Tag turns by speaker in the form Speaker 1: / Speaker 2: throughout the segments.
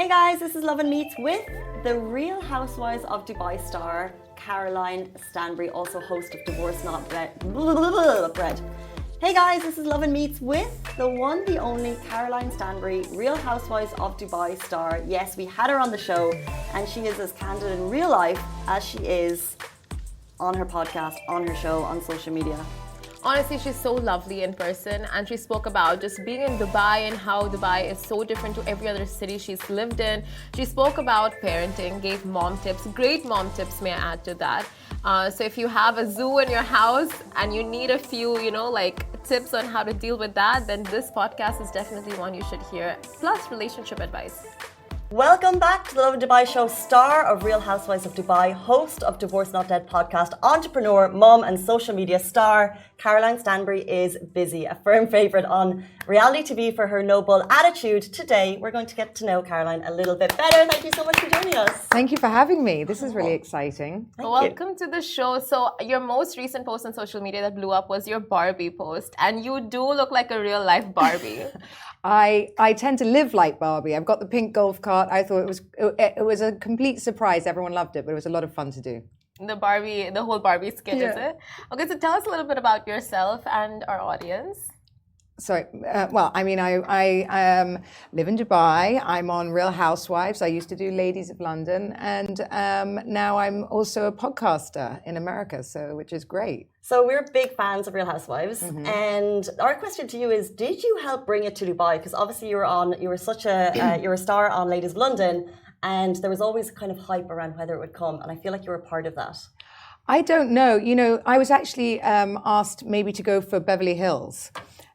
Speaker 1: Hey guys, this is Lovin Meets with the Real Housewives of Dubai star Caroline Stanbury, also host of Divorce Not Bread. Hey guys, this is Lovin Meets with the one, the only Caroline Stanbury, Real Housewives of Dubai star. Yes, we had her on the show, and she is as candid in real life as she is on her podcast, on her show, on social media.
Speaker 2: Honestly, she's so lovely in person, and she spoke about just being in Dubai and how Dubai is so different to every other city she's lived in. She spoke about parenting, gave mom tips, great mom tips, may I add to that. So if you have a zoo in your house and you need a few, tips on how to deal with that, then this podcast is definitely one you should hear, plus relationship advice.
Speaker 1: Welcome back to the Lovin Dubai show, star of Real Housewives of Dubai, host of Divorce Not Dead podcast, entrepreneur, mum and social media star. Caroline Stanbury is busy, a firm favourite on reality TV for her noble attitude. Today, we're going to get to know Caroline a little bit better. Thank you so much for joining us.
Speaker 3: Thank you for having me. This is really exciting.
Speaker 2: Welcome to the show. So your most recent post on social media that blew up was your Barbie post, and you do look like a real life Barbie.
Speaker 3: I tend to live like Barbie. I've got the pink golf cart. I thought it was a complete surprise. Everyone loved it, but it was a lot of fun to do.
Speaker 2: The whole Barbie skit, is it? Okay, so tell us a little bit about yourself and our audience.
Speaker 3: Sorry. I live in Dubai. I'm on Real Housewives. I used to do Ladies of London, and now I'm also a podcaster in America, which is great.
Speaker 1: So we're big fans of Real Housewives, and our question to you is: did you help bring it to Dubai? Because obviously you're a star on Ladies of London, and there was always kind of hype around whether it would come, and I feel like you were a part of that.
Speaker 3: I don't know. I was actually asked maybe to go for Beverly Hills.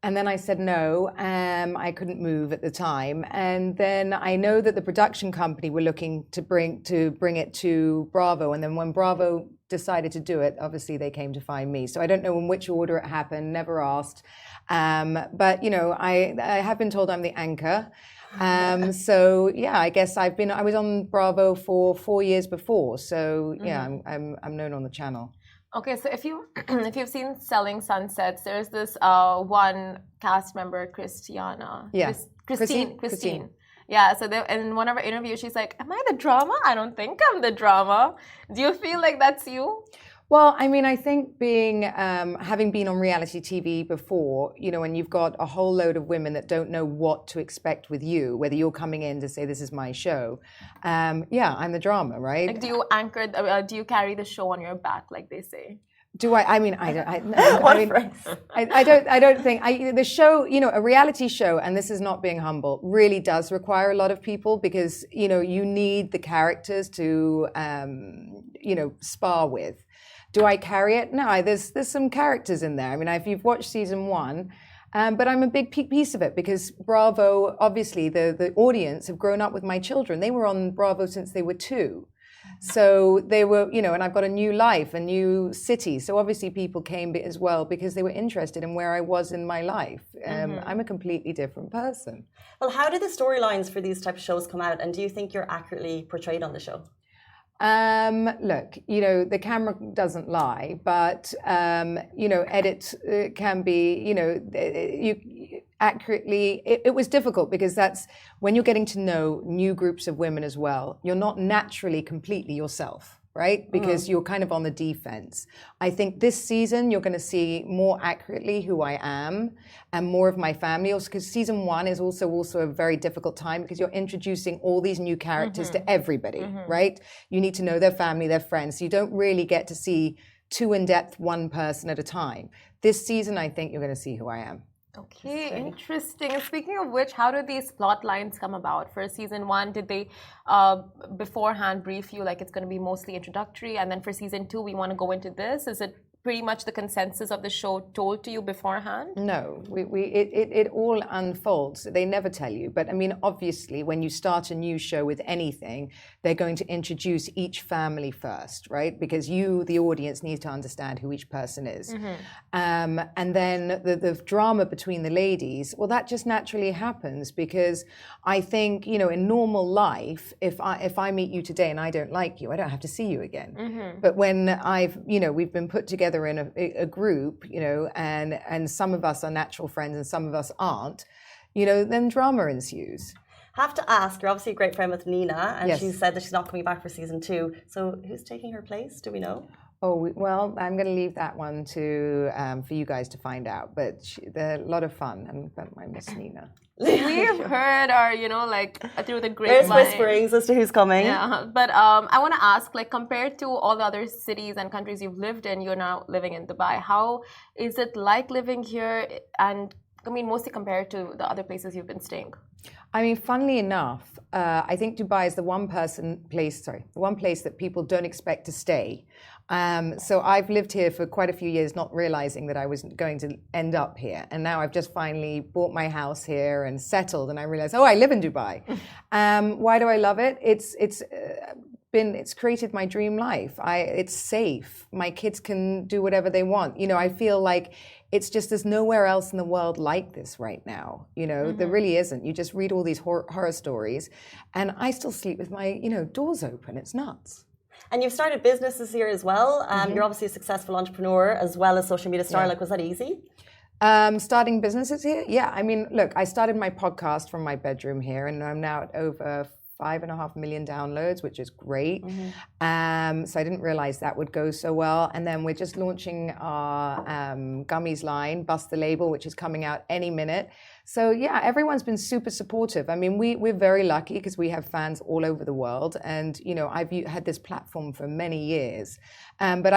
Speaker 3: And then I said no, I couldn't move at the time. And then I know that the production company were looking to bring it to Bravo. And then when Bravo decided to do it, obviously they came to find me. So I don't know in which order it happened, never asked. But, I have been told I'm the anchor. So yeah, I guess I was on Bravo for 4 years before. So yeah, I'm known on the channel.
Speaker 2: Okay, so if you've seen Selling Sunsets, there's this one cast member, Christiana.
Speaker 3: Yeah.
Speaker 2: Christine. Yeah, so in one of her interviews, she's like, "Am I the drama? I don't think I'm the drama." Do you feel like that's you?
Speaker 3: Well, I think having been on reality TV before, and you've got a whole load of women that don't know what to expect with you, whether you're coming in to say this is my show. Yeah, I'm the drama, right?
Speaker 2: Like, do you carry the show on your back, like they say?
Speaker 3: Do I? I don't think the show, a reality show, and this is not being humble, really does require a lot of people because, you need the characters to, spar with. Do I carry it? No, there's some characters in there. If you've watched season 1, but I'm a big piece of it because Bravo, obviously, the audience have grown up with my children. They were on Bravo since they were 2. So they were, and I've got a new life, a new city. So obviously people came as well because they were interested in where I was in my life. I'm a completely different person.
Speaker 1: Well, how do the storylines for these type of shows come out? And do you think you're accurately portrayed on the show?
Speaker 3: Look, the camera doesn't lie, but, edit can be, you accurately, it was difficult because that's when you're getting to know new groups of women as well. You're not naturally completely yourself, right? Because you're kind of on the defense. I think this season you're going to see more accurately who I am and more of my family. Also, because season 1 is also a very difficult time because you're introducing all these new characters to everybody, right? You need to know their family, their friends. So you don't really get to see too in-depth one person at a time. This season, I think you're going to see who I am.
Speaker 2: Okay, interesting. And speaking of which, how do these plot lines come about? For season 1, did they beforehand brief you like it's going to be mostly introductory, and then for season 2 we want to go into this? Is it pretty much the consensus of the show told to you beforehand?
Speaker 3: No, it all unfolds. They never tell you. But obviously, when you start a new show with anything, they're going to introduce each family first, right? Because you, the audience, need to understand who each person is. And then the drama between the ladies, well, that just naturally happens because I think, in normal life, if I meet you today and I don't like you, I don't have to see you again. But when we've been put together in a group, and some of us are natural friends and some of us aren't, then drama ensues.
Speaker 1: Have to ask, you're obviously a great friend with Nina, and
Speaker 3: Yes.
Speaker 1: she said that she's not coming back for season 2. So who's taking her place? Do we know?
Speaker 3: Oh, well, I'm going to leave that one to for you guys to find out. But they're a lot of fun, and I miss Nina.
Speaker 2: We've heard, or like through the
Speaker 1: There's
Speaker 2: grapevine.
Speaker 1: whisperings as to who's coming.
Speaker 2: Yeah, but I want to ask, like, compared to all the other cities and countries you've lived in, you're now living in Dubai. How is it like living here? And I mean, mostly compared to the other places you've been staying.
Speaker 3: I mean, funnily enough, I think Dubai is the one place that people don't expect to stay. So I've lived here for quite a few years, not realizing that I was going to end up here. And now I've just finally bought my house here and settled, and I realized, oh, I live in Dubai. Why do I love it? It's created my dream life. It's safe. My kids can do whatever they want. I feel like it's just there's nowhere else in the world like this right now. There really isn't. You just read all these horror stories, and I still sleep with my doors open. It's nuts.
Speaker 1: And you've started businesses here as well. You're obviously a successful entrepreneur as well as social media star. Like, was that easy?
Speaker 3: Starting businesses here? Yeah. I mean, look, I started my podcast from my bedroom here, and I'm now at over 5.5 million downloads, which is great. So I didn't realize that would go so well. And then we're just launching our gummies line, Bust the Label, which is coming out any minute. So yeah, everyone's been super supportive. I mean, we're very lucky because we have fans all over the world. And, I've had this platform for many years. But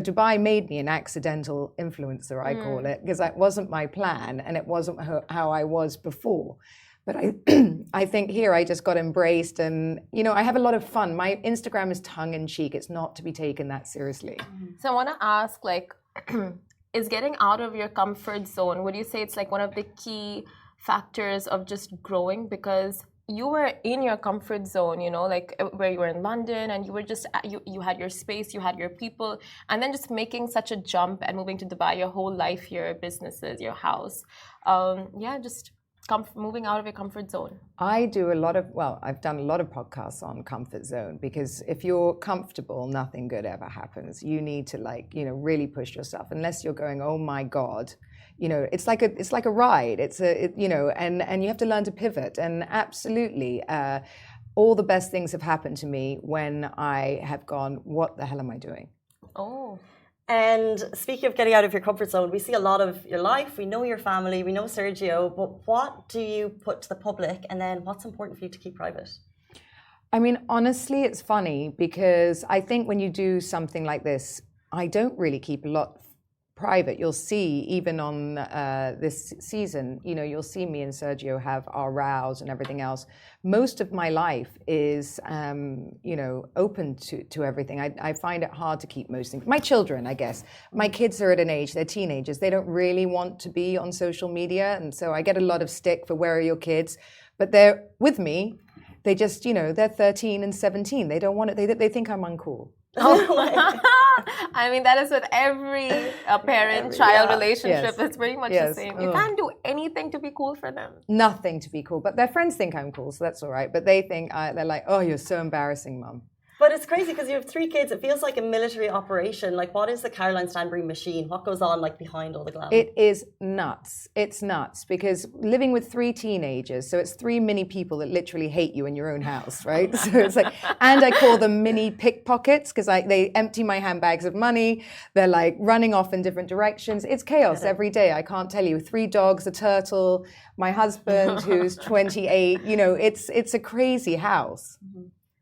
Speaker 3: Dubai made me an accidental influencer, I call it, because that wasn't my plan and it wasn't how I was before. But I think here I just got embraced, and I have a lot of fun. My Instagram is tongue-in-cheek. It's not to be taken that seriously.
Speaker 2: So I want to ask, like, is getting out of your comfort zone, would you say it's like one of the key factors of just growing? Because you were in your comfort zone, like where you were in London, and you were just you had your space, you had your people, and then just making such a jump and moving to Dubai, your whole life, your businesses, your house. Moving out of your comfort zone.
Speaker 3: I've done a lot of podcasts on comfort zone, because if you're comfortable, nothing good ever happens. You need to really push yourself, unless you're going, oh my God, it's like a ride. And you have to learn to pivot. And absolutely, all the best things have happened to me when I have gone, what the hell am I doing?
Speaker 2: Oh.
Speaker 1: And speaking of getting out of your comfort zone, we see a lot of your life. We know your family. We know Sergio. But what do you put to the public? And then what's important for you to keep private?
Speaker 3: I mean, honestly, it's funny because I think when you do something like this, I don't really keep a lot private. You'll see even on this season, you'll see me and Sergio have our rows and everything else. Most of my life is, open to everything. I find it hard to keep most things. My children, I guess. My kids are at an age, they're teenagers. They don't really want to be on social media. And so I get a lot of stick for where are your kids? But they're with me. They just, they're 13 and 17. They don't want it. They think I'm uncool.
Speaker 2: I mean, that is with every parent-child relationship. It's pretty much the same. You can't do anything to be cool for them.
Speaker 3: Nothing to be cool. But their friends think I'm cool, so that's all right. But they think, they're like, oh, you're so embarrassing, Mum.
Speaker 1: But it's crazy because you have 3 kids. It feels like a military operation. Like, what is the Caroline Stanbury machine? What goes on behind all the glam?
Speaker 3: It is nuts. It's nuts because living with 3 teenagers, so it's 3 mini people that literally hate you in your own house, right? So it's like, and I call them mini pickpockets because they empty my handbags of money. They're like running off in different directions. It's chaos every day. I can't tell you. 3 dogs, a turtle, my husband who's 28. It's a crazy house.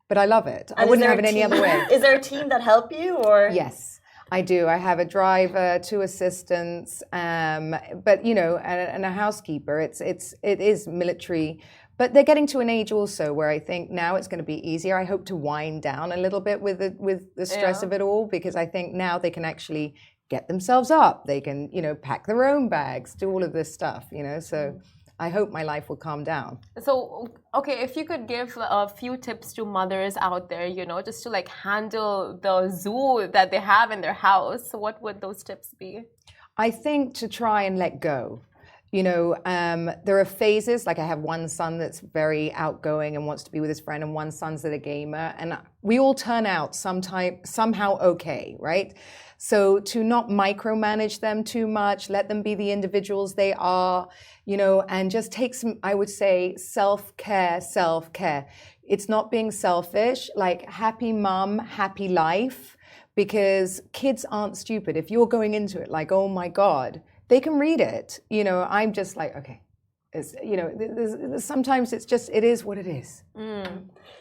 Speaker 3: But I love it. I wouldn't have it any other way.
Speaker 1: Is there a team that help you, or?
Speaker 3: Yes, I do. I have a driver, 2 assistants, but and a housekeeper. It is military, but they're getting to an age also where I think now it's going to be easier. I hope to wind down a little bit with the stress of it all, because I think now they can actually get themselves up. They can pack their own bags, do all of this stuff. So. I hope my life will calm down.
Speaker 2: So, okay, if you could give a few tips to mothers out there, just to handle the zoo that they have in their house, what would those tips be?
Speaker 3: I think to try and let go. There are phases. Like I have one son that's very outgoing and wants to be with his friend, and one son's that a gamer, and we all turn out somehow okay, right? So to not micromanage them too much, let them be the individuals they are, and just take some, I would say, self-care. It's not being selfish, like happy mum, happy life, because kids aren't stupid. If you're going into it like, oh my God, they can read it. I'm just like, okay. Sometimes it is what it is.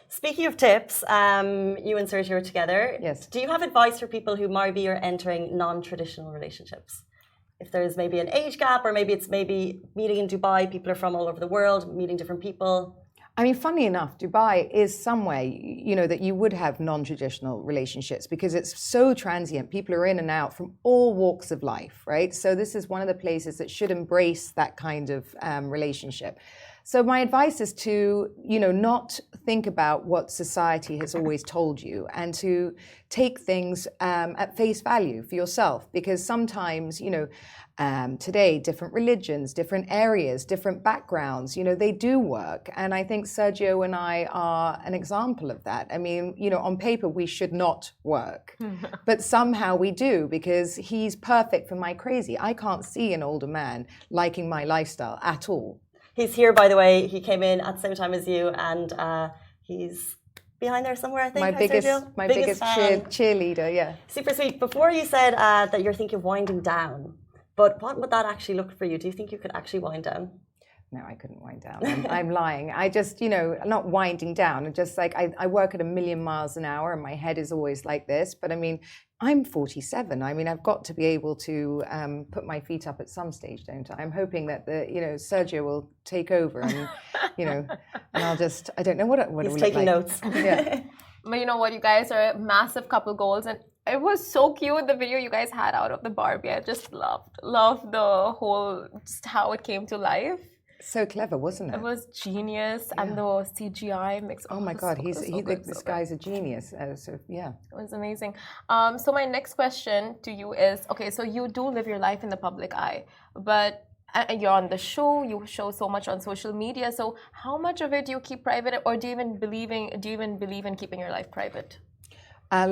Speaker 1: Speaking of tips, you and Sergio are together.
Speaker 3: Yes.
Speaker 1: Do you have advice for people who maybe are entering non-traditional relationships? If there's maybe an age gap, or maybe it's meeting in Dubai, people are from all over the world, meeting different people.
Speaker 3: I mean, funny enough, Dubai is somewhere, that you would have non-traditional relationships because it's so transient. People are in and out from all walks of life, right? So this is one of the places that should embrace that kind of relationship. So my advice is to, not think about what society has always told you, and to take things at face value for yourself, because sometimes, today, different religions, different areas, different backgrounds, they do work. And I think Sergio and I are an example of that. I mean, on paper, we should not work, but somehow we do, because he's perfect for my crazy. I can't see an older man liking my lifestyle at all.
Speaker 1: He's here, by the way. He came in at the same time as you, and he's behind there somewhere, I think.
Speaker 3: My biggest cheerleader, yeah.
Speaker 1: Super sweet. Before you said that you're thinking of winding down, but what would that actually look for you? Do you think you could actually wind down?
Speaker 3: No, I couldn't wind down. I'm lying. I just, not winding down. Just like I work at 1,000,000 miles an hour, and my head is always like this. But I mean, I'm 47. I mean, I've got to be able to put my feet up at some stage, don't I? I'm hoping that Sergio will take over, and and I'll just, I don't know what it will look like.
Speaker 1: He's taking notes.
Speaker 3: Yeah.
Speaker 2: But you know what? You guys are massive couple goals, and it was so cute, the video you guys had out of the Barbie. I just loved the whole, just how it came to life.
Speaker 3: So clever, wasn't it?
Speaker 2: It was genius, and the CGI mix.
Speaker 3: Oh my God, this guy's a genius. So yeah,
Speaker 2: it was amazing. So my next question to you is: okay, so you do live your life in the public eye, but you're on the show. You show so much on social media. So how much of it do you keep private, or do you even believe in keeping your life private?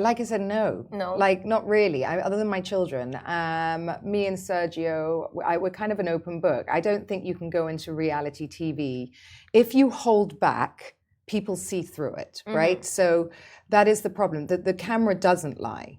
Speaker 3: Like I said, no. Like, not really. Other than my children, me and Sergio, we're kind of an open book. I don't think you can go into reality TV. If you hold back, people see through it, right? So that is the problem. The camera doesn't lie.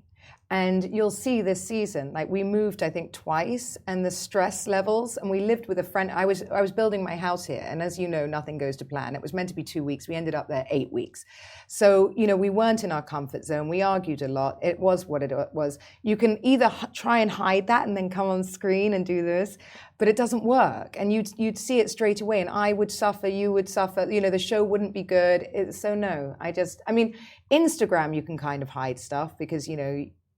Speaker 3: And you'll see this season, like we moved, I think, twice, and the stress levels, and we lived with a friend. I was building my house here, and as you know, nothing goes to plan. It was meant to be 2 weeks. We ended up there 8 weeks. So, we weren't in our comfort zone. We argued a lot. It was what it was. You can either try and hide that and then come on screen and do this, but it doesn't work. And you'd see it straight away, and I would suffer, you would suffer, the show wouldn't be good. So no, Instagram, you can kind of hide stuff because,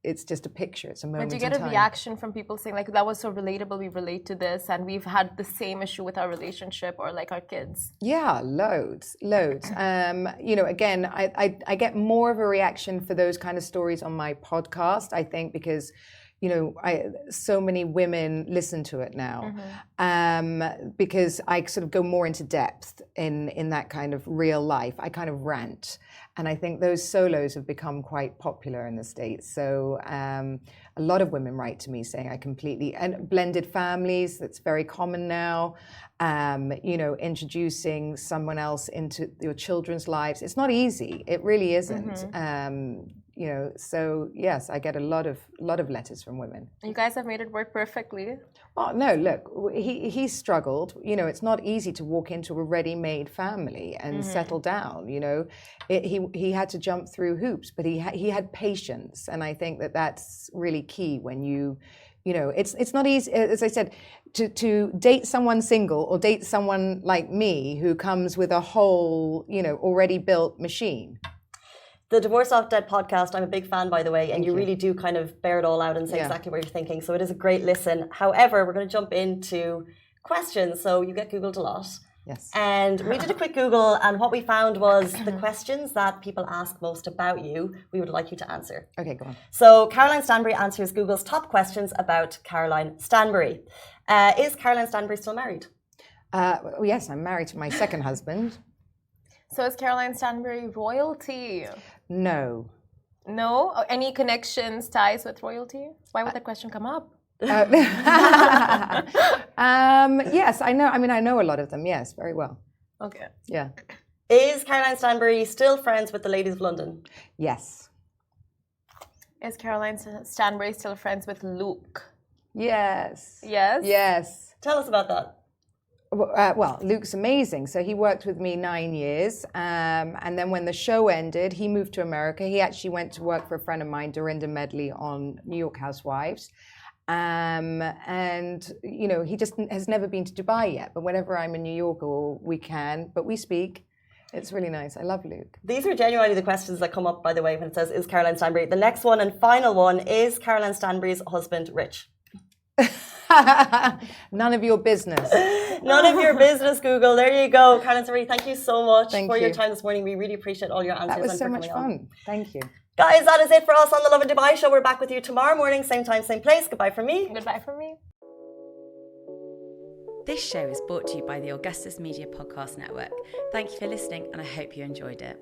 Speaker 3: it's just a picture. It's a moment in time.
Speaker 2: But do you get a reaction from people saying, like, that was so relatable, we relate to this, and we've had the same issue with our relationship or, like, our kids?
Speaker 3: Yeah, loads. Again, I get more of a reaction for those kind of stories on my podcast, I think, because, so many women listen to it now, because I sort of go more into depth in that kind of real life. I kind of rant. And I think those solos have become quite popular in the States. So a lot of women write to me saying and blended families, that's very common now. Introducing someone else into your children's lives. It's not easy. It really isn't. So yes, I get a lot of letters from women.
Speaker 2: You guys have made it work perfectly.
Speaker 3: Oh no, look, he struggled. It's not easy to walk into a ready-made family and settle down. He had to jump through hoops, but he had patience, and I think that's really key when it's not easy, as I said, to date someone single or date someone like me who comes with a whole, already built machine.
Speaker 1: The Divorce Not Dead podcast, I'm a big fan, by the way, and you really do kind of bear it all out and say exactly what you're thinking. So it is a great listen. However, we're going to jump into questions. So you get Googled a lot.
Speaker 3: Yes.
Speaker 1: And we did a quick Google, and what we found was the questions that people ask most about you, we would like you to answer.
Speaker 3: Okay, go on.
Speaker 1: So Caroline Stanbury answers Google's top questions about Caroline Stanbury. Is Caroline Stanbury still married?
Speaker 3: Well, yes, I'm married to my second husband.
Speaker 2: So is Caroline Stanbury royalty?
Speaker 3: No.
Speaker 2: No? Or any connections, ties with royalty? Why would that question come up?
Speaker 3: Yes, I know. I mean, I know a lot of them. Yes, very well.
Speaker 2: Okay.
Speaker 3: Yeah.
Speaker 1: Is Caroline Stanbury still friends with the ladies of London?
Speaker 3: Yes.
Speaker 2: Is Caroline Stanbury still friends with Luke?
Speaker 3: Yes.
Speaker 2: Yes?
Speaker 3: Yes.
Speaker 1: Tell us about that.
Speaker 3: Well, Luke's amazing. So he worked with me 9 years. And then when the show ended, he moved to America. He actually went to work for a friend of mine, Dorinda Medley, on New York Housewives. And, you know, he just has never been to Dubai yet. But whenever I'm in New York, or we can, but we speak. It's really nice. I love Luke.
Speaker 1: These are genuinely the questions that come up, by the way, when it says, is Caroline Stanbury? The next one and final one, is Caroline Stanbury's husband rich?
Speaker 3: None of your business.
Speaker 1: None of your business, Google. There you go. Caroline Stanbury, thank you so much for your
Speaker 3: you.
Speaker 1: time this morning. We really appreciate all your answers.
Speaker 3: That was
Speaker 1: and
Speaker 3: so
Speaker 1: for
Speaker 3: much
Speaker 1: coming
Speaker 3: fun. Thank you.
Speaker 1: Guys, that is it for us on the Lovin Dubai show. We're back with you tomorrow morning, same time, same place. Goodbye from me.
Speaker 2: Goodbye from me.
Speaker 4: This show is brought to you by the Augustus Media Podcast Network. Thank you for listening, and I hope you enjoyed it.